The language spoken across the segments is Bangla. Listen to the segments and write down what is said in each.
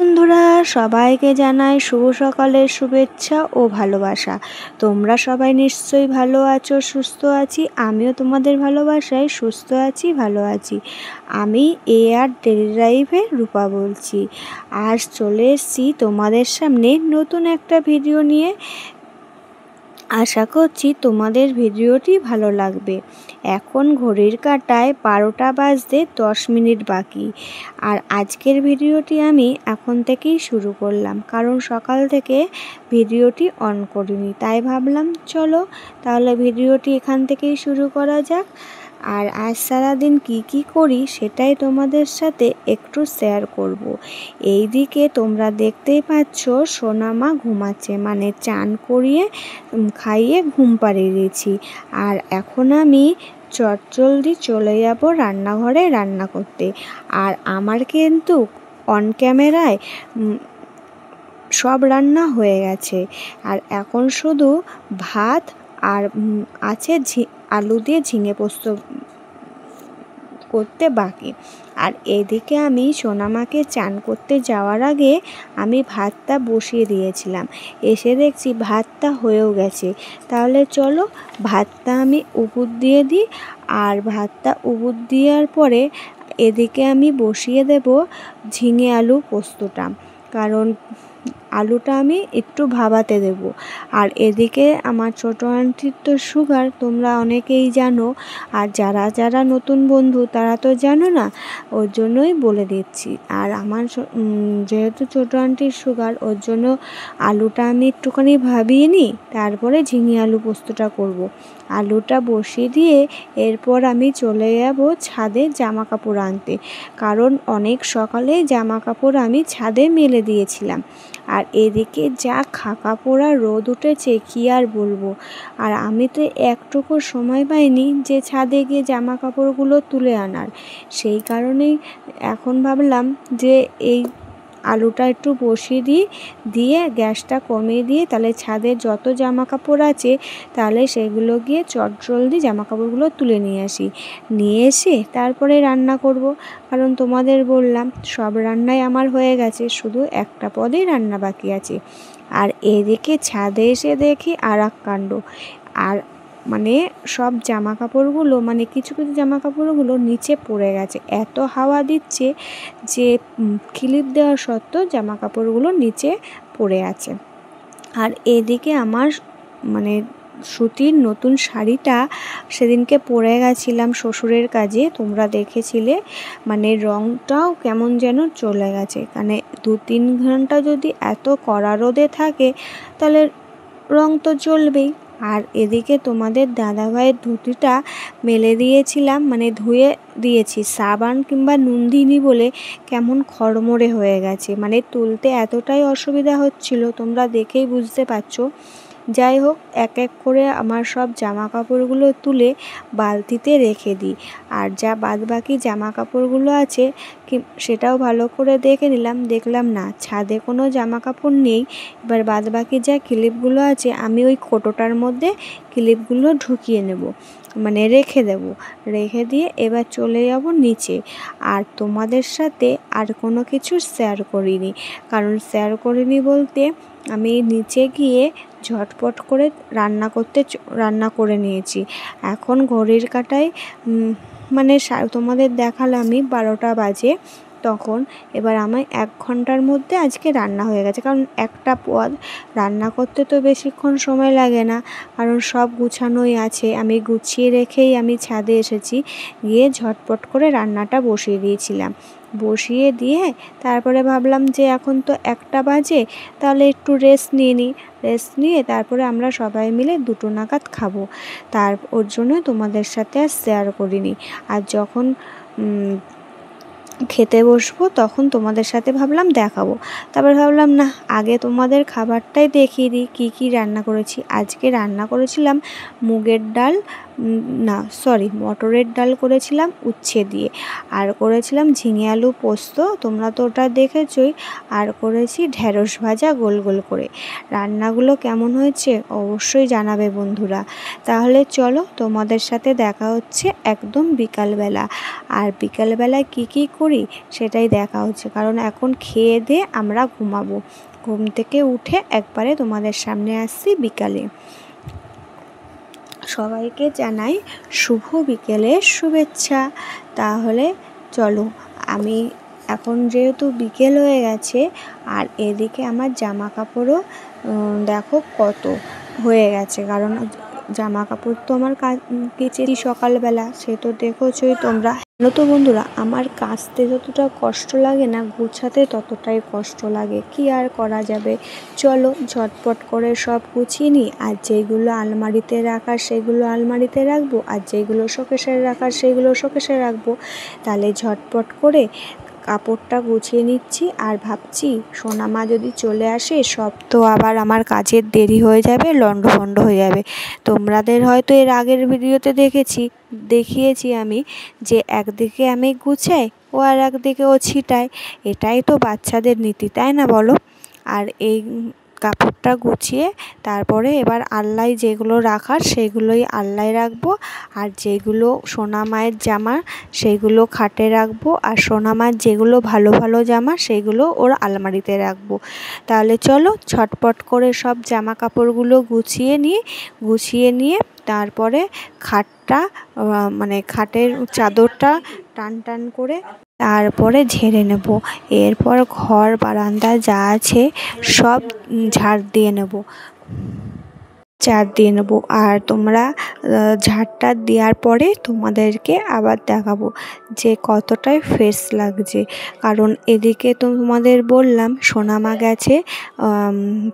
বন্ধুরা, সবাইকে জানাই শুভ সকালের শুভেচ্ছা ও ভালোবাসা। তোমরা সবাই নিশ্চয়ই ভালো আছো, সুস্থ আছি। আমিও তোমাদের ভালোবাসায় সুস্থ আছি, ভালো আছি। আমি আর ডেলি লাইফে রূপা বলছি। আজ চলে এসেছি তোমাদের সামনে নতুন একটা ভিডিও নিয়ে। আশা করছি তোমাদের ভিডিওটি ভালো লাগবে। এখন ঘড়ির কাঁটায় 12টা বাজতে 10 মিনিট বাকি। আর আজকের ভিডিওটি আমি এখন থেকেই শুরু করলাম, কারণ সকাল থেকে ভিডিওটি অন করিনি। তাই ভাবলাম চলো তাহলে ভিডিওটি এখান থেকেই শুরু করা যাক। আর আজ সারাদিন কি করি সেটাই তোমাদের সাথে একটু শেয়ার করব। এইদিকে তোমরা দেখতেই পাচ্ছ সোনামা ঘুমাচ্ছে, মানে চান করিয়ে খাইয়ে ঘুম পাড়িয়ে দিয়েছি। আর এখন আমি চটজলদি চলে যাব রান্নাঘরে রান্না করতে। আর আমার কিন্তু অন ক্যামেরায় সব রান্না হয়ে গেছে। আর এখন শুধু ভাত আর আছে আলু দিয়ে ঝিঙে পোস্ত করতে বাকি। আর এদিকে আমি সোনামাকে চান করতে যাওয়ার আগে আমি ভাতটা বসিয়ে দিয়েছিলাম। এসে দেখছি ভাতটা হয়েও গেছে। তাহলে চলো ভাতটা আমি উপুর দিয়ে দিই। আর ভাতটা উপুর দেওয়ার পরে এদিকে আমি বসিয়ে দেব ঝিঙে আলু পোস্তটা, কারণ আলুটা আমি একটু ভাবাতে দেব। আর এদিকে আমার ছোটো আন্টির তো সুগার, তোমরা অনেকেই জানো। আর যারা নতুন বন্ধু তারা তো জানো না, ওর জন্যই বলে দিচ্ছি। আর আমার যেহেতু ছোটো আন্টির সুগার, ওর জন্য আলুটা আমি একটুখানি ভাবিয়ে নিই, তারপরে ঝিঙে আলু পোস্তটা করব। আলুটা বসিয়ে দিয়ে এরপর আমি চলে যাব ছাদে জামা কাপড় আনতে, কারণ অনেক সকালে জামা কাপড় আমি ছাদে মেলে দিয়েছিলাম। আর এদিকে যা খাকা পোড়া রোদ উঠেছে কি আর বলবো। আর আমি তো একটুকু সময় পাইনি যে ছাদে গিয়ে জামা কাপড়গুলো তুলে আনার। সেই কারণেই এখন ভাবলাম যে এই আলুটা একটু বসিয়ে দিয়ে গ্যাসটা কমিয়ে দিয়ে তাহলে ছাদের যত জামা কাপড় আছে তাহলে সেগুলো গিয়ে চটজলদি জামা কাপড়গুলো তুলে নিয়ে এসে তারপরে রান্না করব। কারণ তোমাদের বললাম সব রান্নাই আমার হয়ে গেছে, শুধু একটা পদেই রান্না বাকি আছে। আর এদিকে ছাদে এসে দেখি আর এক কাণ্ড। আর মানে সব জামা কাপড়গুলো, মানে কিছু জামা কাপড়গুলো নিচে পড়ে গেছে। এত হাওয়া দিচ্ছে যে ক্লিপ দেওয়া সত্ত্বেও জামা কাপড়গুলো নিচে পড়ে আছে। আর এদিকে আমার মানে সুতির নতুন শাড়িটা সেদিনকে পরে গেছিলাম শ্বশুরের কাজে, তোমরা দেখেছিলে। মানে রঙটাও কেমন যেন চলে গেছে। মানে 2-3 ঘন্টা যদি এত কড়া রোদে থাকে তাহলে রং তো চলবেই। আর এদিকে তোমাদের দাদাভাইয়ের ধুতিটা মেলে দিয়েছিলাম, মানে ধুয়ে দিয়েছি, সাবান কিংবা নুন দিইনি বলে কেমন খড়মড়ে হয়ে গেছে। মানে তুলতে এতটাই অসুবিধা হচ্ছিল, তোমরা দেখেই বুঝতে পারছো। যাই হোক, এক এক করে আমার সব জামা কাপড়গুলো তুলে বালতিতে রেখে দিই। আর যা বাদবাকি জামা কাপড়গুলো আছে সেটাও ভালো করে দেখে নিলাম, দেখলাম না ছাদে কোনো জামা কাপড় নেই। এবার বাদবাকি যা ক্লিপগুলো আছে আমি ওই কোটোটার মধ্যে ক্লিপগুলো ঢুকিয়ে নেব, মানে রেখে দেব। রেখে দিয়ে এবার চলে যাব নিচে। আর তোমাদের সাথে আর কোনো কিছু শেয়ার করিনি, কারণ শেয়ার করিনি বলতে আমি নিচে গিয়ে ঝটপট করে রান্না করে নিয়েছি। এখন ঘড়ির কাঁটায় মানে তোমাদের দেখালাম আমি 12টা বাজে তখন। এবার আমার 1 ঘন্টার মধ্যে আজকে রান্না হয়ে গেছে, কারণ একটা পদ রান্না করতে তো বেশিক্ষণ সময় লাগে না, কারণ সব গুছানোই আছে। আমি গুছিয়ে রেখেই আমি ছাদে এসেছি, গিয়ে ঝটপট করে রান্নাটা বসিয়ে দিয়েছিলাম। বসিয়ে দিয়ে তারপরে ভাবলাম যে এখন তো 1টা বাজে, তাহলে একটু রেস্ট নিয়ে তারপরে আমরা সবাই মিলে 2টো নাগাদ খাবো। ওর জন্য তোমাদের সাথে আর শেয়ার করিনি। আর যখন খেতে বসবো তখন তোমাদের সাথে ভাবলাম দেখাবো। তারপর ভাবলাম না, আগে তোমাদের খাবারটাই দেখিয়ে দিই কী রান্না করেছি। আজকে রান্না করেছিলাম মুগের ডাল, না সরি মটরের ডাল করেছিলাম উচ্ছে দিয়ে, আর করেছিলাম ঝিঙে আলু পোস্ত, তোমরা তো ওটা দেখেছই, আর করেছি ঢ্যাঁড়স ভাজা গোল গোল করে। রান্নাগুলো কেমন হয়েছে অবশ্যই জানাবে বন্ধুরা। তাহলে চলো তোমাদের সাথে দেখা হচ্ছে একদম বিকালবেলা, আর বিকালবেলায় কি করি সেটাই দেখা হচ্ছে, কারণ এখন খেয়ে দিয়ে আমরা ঘুমাবো। ঘুম থেকে উঠে একবারে তোমাদের সামনে আসছি বিকালে। সবাইকে জানাই শুভ বিকেলের শুভেচ্ছা। তাহলে চলো, আমি এখন যেহেতু বিকেল হয়ে গেছে, আর এদিকে আমার জামা কাপড়ও দেখো কত হয়ে গেছে, কারণ জামা কাপড় তো আমার কেচেছি সকালবেলা, সে তো দেখোছই তোমরা। জানো তো বন্ধুরা, আমার কাচতে যতটা কষ্ট লাগে না, গুছাতে ততটাই কষ্ট লাগে, কি আর করা যাবে। চলো ঝটপট করে সব গুছিয়ে নিই, আর যেগুলো আলমারিতে রাখার সেগুলো আলমারিতে রাখবো, আর যেগুলো শোকেসে রাখার সেগুলো শোকেসে রাখবো। তাহলে ঝটপট করে কাপড়টা গুছিয়ে নিচ্ছি, আর ভাবছি সোনামা যদি চলে আসে সব তো আবার আমার কাজের দেরি হয়ে যাবে, লন্ডভন্ড হয়ে যাবে। তোমাদের হয়তো এর আগের ভিডিওতে দেখিয়েছি আমি যে একদিকে আমি গুছাই ও আর একদিকে ও ছিটায়, এটাই তো বাচ্চাদের নীতি, তাই না বলো? আর এই কাপড়টা গুছিয়ে তারপরে এবার আলনায় যেগুলো রাখার সেগুলোই আলনায় রাখবো, আর যেগুলো সোনা মায়ের জামা সেগুলো খাটে রাখবো, আর সোনা মায়ের যেগুলো ভালো ভালো জামা সেগুলো ওর আলমারিতে রাখবো। তাহলে চলো ঝটপট করে সব জামা কাপড়গুলো গুছিয়ে নিয়ে তারপরে খাটের চাদরটা টান করে তারপরে ঝেড়ে নেব। এরপর ঘর বারান্দা যা আছে সব ঝাড় দিয়ে নেব। আর তোমরা ঝাড়টা দেওয়ার পরে তোমাদেরকে আবার দেখাবো যে কতটাই ফ্রেশ লাগছে, কারণ এদিকে তো তোমাদের বললাম সোনামা গেছে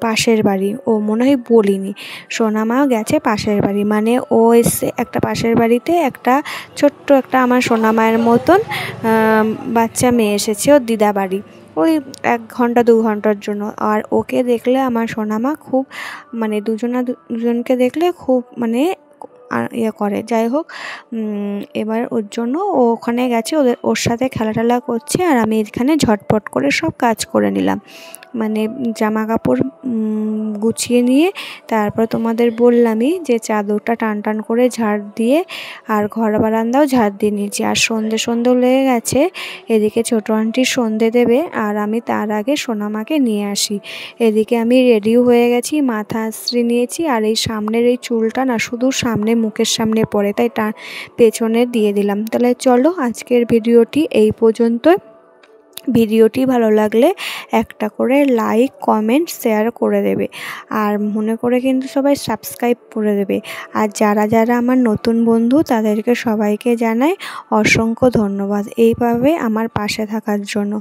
পাশের বাড়ি, ও মনে হয় বলিনি, সোনামা গেছে পাশের বাড়ি, মানে ও এসে একটা পাশের বাড়িতে একটা ছোট্ট একটা আমার সোনামায়ের মতন বাচ্চা মেয়ে এসেছে ওর দিদা বাড়ি, ওই 1 ঘন্টা 2 ঘন্টার জন্য। আর ওকে দেখলে আমার সোনামা খুব দুজনকে দেখলে খুব করে। যাই হোক, এবার ওর জন্য ও ওখানে গেছে, ওর সাথে খেলা করছে, আর আমি এখানে ঝটপট করে সব কাজ করে নিলাম, জামা কাপড় গুছিয়ে নিয়ে তারপর তোমাদের বললামই যে চাদরটা টান করে ঝাড় দিয়ে, আর ঘর বারান্দাও ঝাড় দিয়ে নিয়েছি। আর সন্ধেও লেগে গেছে, এদিকে ছোটো আন্টি সন্ধে দেবে, আর আমি তার আগে সোনামাকে নিয়ে আসি। এদিকে আমি রেডিও হয়ে গেছি, মাথা আঁচড়ে নিয়েছি, আর এই সামনের এই চুলটা না শুধু সামনে মুখের সামনে পড়ে, তাই পেছনে দিয়ে দিলাম। তাহলে চলো আজকের ভিডিওটি এই পর্যন্তই। ভিডিওটি ভালো লাগলে একটা করে লাইক কমেন্ট শেয়ার করে দেবে, আর মনে করে কিন্তু সবাই সাবস্ক্রাইব করে দেবে। আর যারা আমার নতুন বন্ধু তাদেরকে সবাইকে জানাই অসংখ্য ধন্যবাদ এইভাবে আমার পাশে থাকার জন্য।